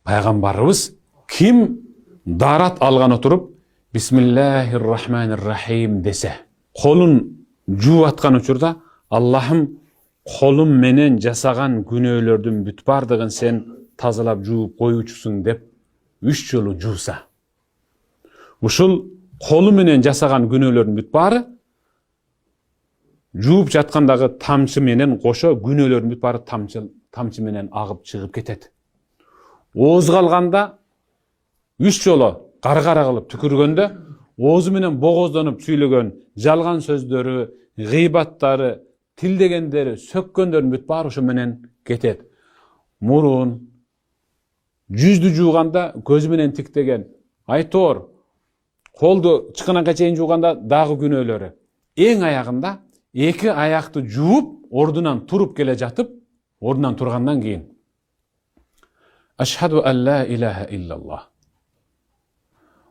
Пайgambarыбыз kim darat algan oturup Bismillahirrahmanirrahim dese, kolun juu atkan uçurda Allah'ım kolum menen jasagan günöөлөрдүн бүт бардыгын sen тазалап жууп коюучусуң деп 3 жолу жууса. Ушул колу менен жасаган күнөөлөрдүн бүт бары жууп жаткандагы тамчы менен кошо күнөөлөрдүн бүт бары тамчы менен агып чыгып кетет. Ооз калганда 3 жолу кара кылып түкүргөндө оозу менен богоздонуп сүйлөгөн жалган сөздөрү, гыйбаттары, тилдегендери, сөккөндөрдүн бүт бары ошо менен кетет. Мурун жүздү жууганда көз менен тиктеген, айтор, колду чыканакка чейин жууганда дагы күнөөлөрү. Эң аягында эки аякты жууп, ордунан туруп келе жатып, ордунан тургандан кийин Ашхаду ан ла илаха иллаллах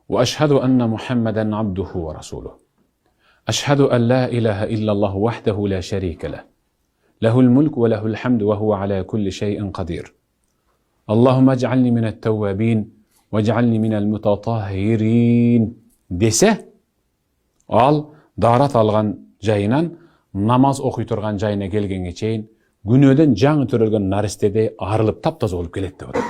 ва ашхаду анна Мухаммадан абдуху ва расулух. Ашхаду ан ла илаха иллаллах вахдаху ла шарика лах. Лахул мульк ва лахул хамду ва хува аля кулли шайин кадир. Аллахумма адж'ални минат тауабин ва адж'ални минал мутатаххирин десе, ал дарат алган жайынан намаз окуй турган жайына келгенге чейин күнөөдөн жаңы төрөлгөн наристеде арылып таптаза болуп келет деп атат.